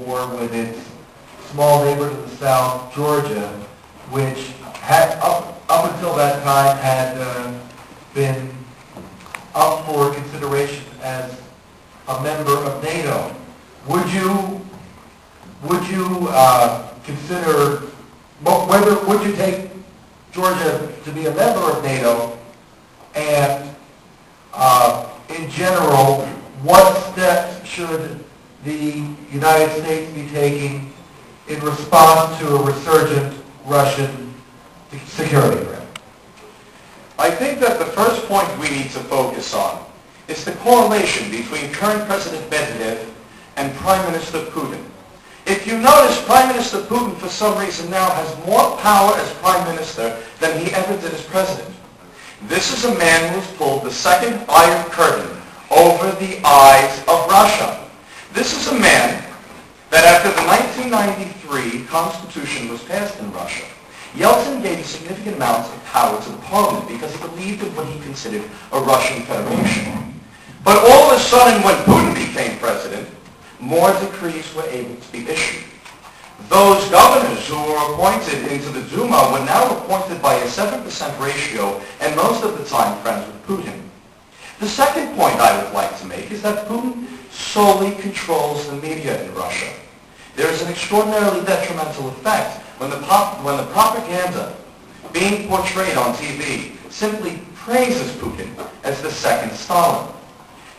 war with its small neighbor to the south, Georgia, which had up until that time had been up for consideration as a member of NATO. Would you consider would you take Georgia to be a member of NATO, and in general, what steps should the United States be taking in response to a resurgent Russian security threat? I think that the first point we need to focus on is the correlation between current President Medvedev and Prime Minister Putin. If you notice, Prime Minister Putin, for some reason now, has more power as Prime Minister than he ever did as President. This is a man who has pulled the second Iron Curtain over the eyes of Russia. This is a man that after the 1993 Constitution was passed in Russia, Yeltsin gave significant amounts of power to the parliament because he believed in what he considered a Russian federation. But all of a sudden, when Putin became president, more decrees were able to be issued. Those governors who were appointed into the Duma were now appointed by a 7% ratio, and most of the time friends with Putin. The second point I would like to make is that Putin solely controls the media in Russia. There is an extraordinarily detrimental effect when the propaganda being portrayed on TV simply praises Putin as the second Stalin.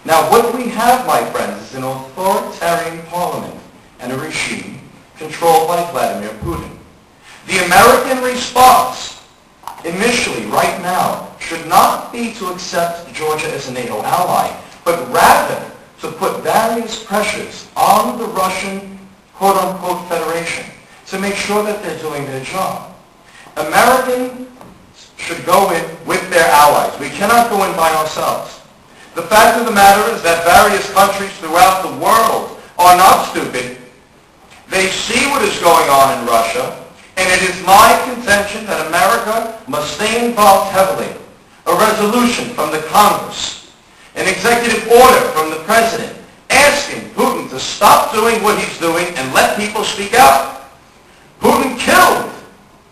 Now, what we have, my friends, is an authoritarian parliament and a regime controlled by Vladimir Putin. The American response, initially, right now, should not be to accept Georgia as a NATO ally, but rather to put various pressures on the Russian quote-unquote federation to make sure that they're doing their job. Americans should go in with their allies. We cannot go in by ourselves. The fact of the matter is that various countries throughout the world are not stupid. They see what is going on in Russia, and it is my contention that America must stay involved heavily. A resolution from the Congress, an executive order from the President, asking Putin to stop doing what he's doing and let people speak out. Putin killed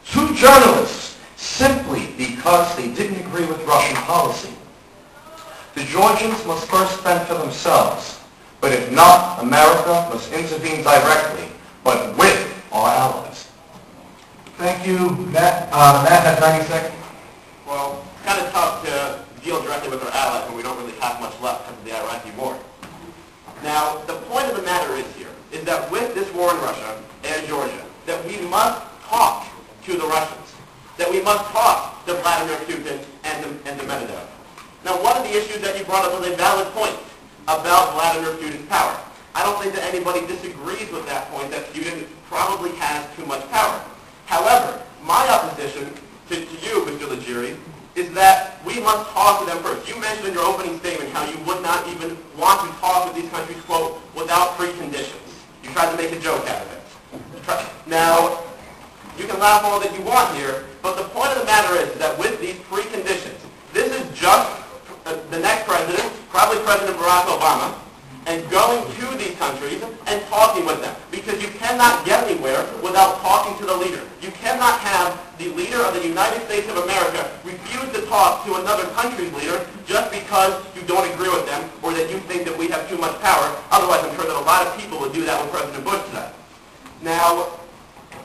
2 journalists simply because they didn't agree with Russian policy. The Georgians must first fend for themselves, but if not, America must intervene directly, but with our allies. Thank you, Matt. Matt has 90 seconds. Well, it's kind of tough to deal directly with our allies when we don't really have much left because of the Iraqi war. Now, the point of the matter is here, is that with this war in Russia and Georgia, that we must talk to the Russians, that we must talk to Vladimir Putin and to Medvedev. Now, one of the issues that you brought up was a valid point about Vladimir Putin's power. I don't think that anybody disagrees with that point, that Putin probably has too much power. However, my opposition to you, Mr. Liggieri, is that we must talk to them first. You mentioned in your opening statement how you would not even want to talk with these countries, quote, without preconditions. You tried to make a joke out of it. Now, you can laugh all that you want here, but the point of the matter is that with these preconditions, this is just the next president, probably President Barack Obama, and going to these countries and talking with them. Because you cannot get anywhere without talking to the leader. You cannot have the leader of the United States of America refuse to talk to another country's leader just because you don't agree with them or that you think that we have too much power. Otherwise, I'm sure that a lot of people would do that with President Bush today. Now,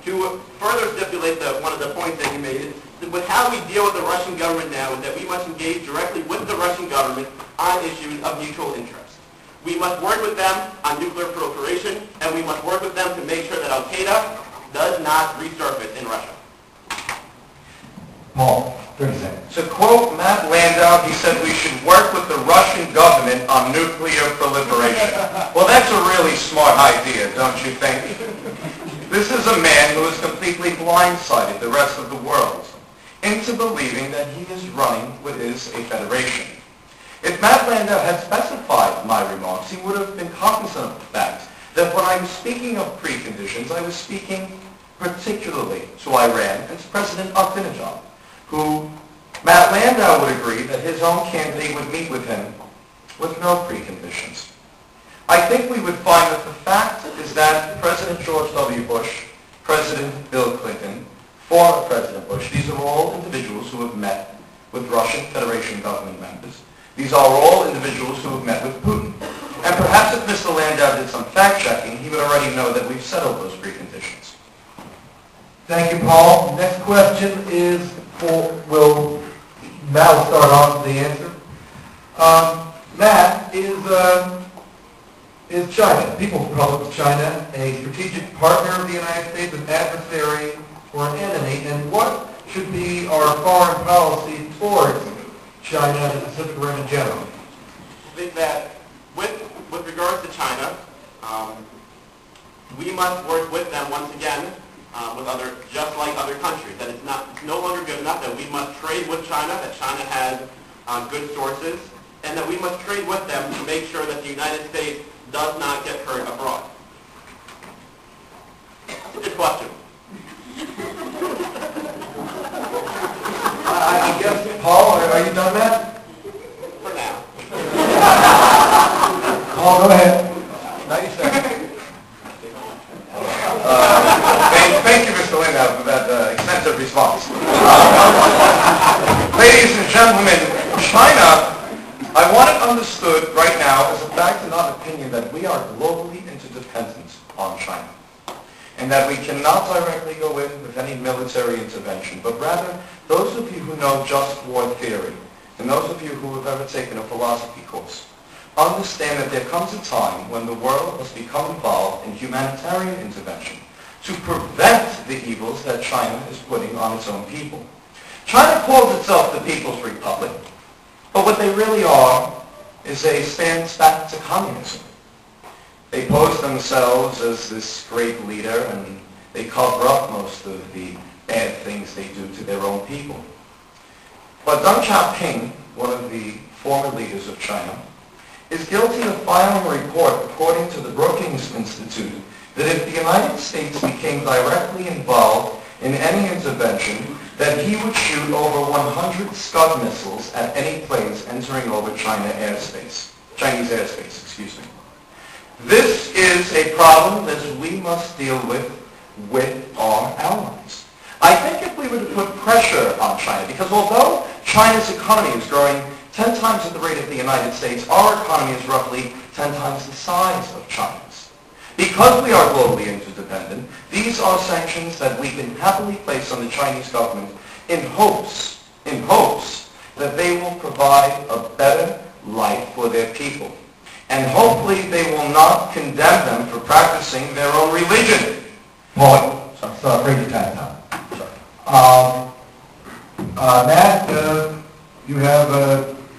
to further stipulate one of the points that you made, with how we deal with the Russian government now is that we must engage directly with the Russian government on issues of mutual interest. We must work with them on nuclear proliferation, and we must work with them to make sure that Al-Qaeda does not resurface in Russia. Paul, 30 seconds. To quote Matt Landau, he said we should work with the Russian government on nuclear proliferation. Well, that's a really smart idea, don't you think? This is a man who has completely blindsided the rest of the world into believing that he is running what is a federation. If Matt Landau had specified my remarks, he would have been cognizant of the fact that when I was speaking of preconditions, I was speaking particularly to Iran and to President Ahmadinejad, who Matt Landau would agree that his own candidate would meet with him with no preconditions. I think we would find that the fact is that President George W. Bush, President Bill Clinton, former President Bush, these are all individuals who have met with Russian Federation government members. These are all individuals who have met with Putin. And perhaps if Mr. Landau did some fact-checking, he would already know that we've settled those preconditions. Thank you, Paul. Next question is will Matt start off with the answer. Matt, is China, People's Republic of China, a strategic partner of the United States, an adversary, or an enemy? And what should be our foreign policy towards China and the Pacific Rim in general? I think that with regards to China, we must work with them once again, just like other countries. That it's no longer good enough that we must trade with China, that China has good sources, and that we must trade with them to make sure that the United States does not get hurt abroad. That's a good question. I guess, Paul, are you done, Matt? For now. Paul, go ahead. 90 seconds. Thank you, Mr. Landau, for that extensive response. Ladies and gentlemen, China, I want it understood right now as a fact and not opinion that we are globally interdependent on China, and that we cannot directly go in with any military intervention, but rather those of you who know just war theory, and those of you who have ever taken a philosophy course, understand that there comes a time when the world must become involved in humanitarian intervention to prevent the evils that China is putting on its own people. China calls itself the People's Republic, but what they really are is a stance back to communism. They pose themselves as this great leader, and they cover up most of the bad things they do to their own people. But Deng Xiaoping, one of the former leaders of China, is guilty of filing a report, according to the Brookings Institute, that if the United States became directly involved in any intervention, that he would shoot over 100 Scud missiles at any planes entering over Chinese airspace. This is a problem that we must deal with our allies. I think if we were to put pressure on China, because although China's economy is growing 10 times at the rate of the United States, our economy is roughly 10 times the size of China's. Because we are globally interdependent, these are sanctions that we can happily place on the Chinese government in hopes that they will provide a better life for their people. And hopefully they will not condemn them for practicing their own religion. Paul, sorry, bring your time now. Matt, you have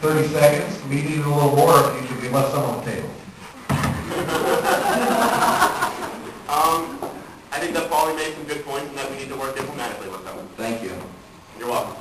30 seconds. We need a little more. You should be left some on the table. I think that Paulie made some good points and that we need to work diplomatically with them. Thank you. You're welcome.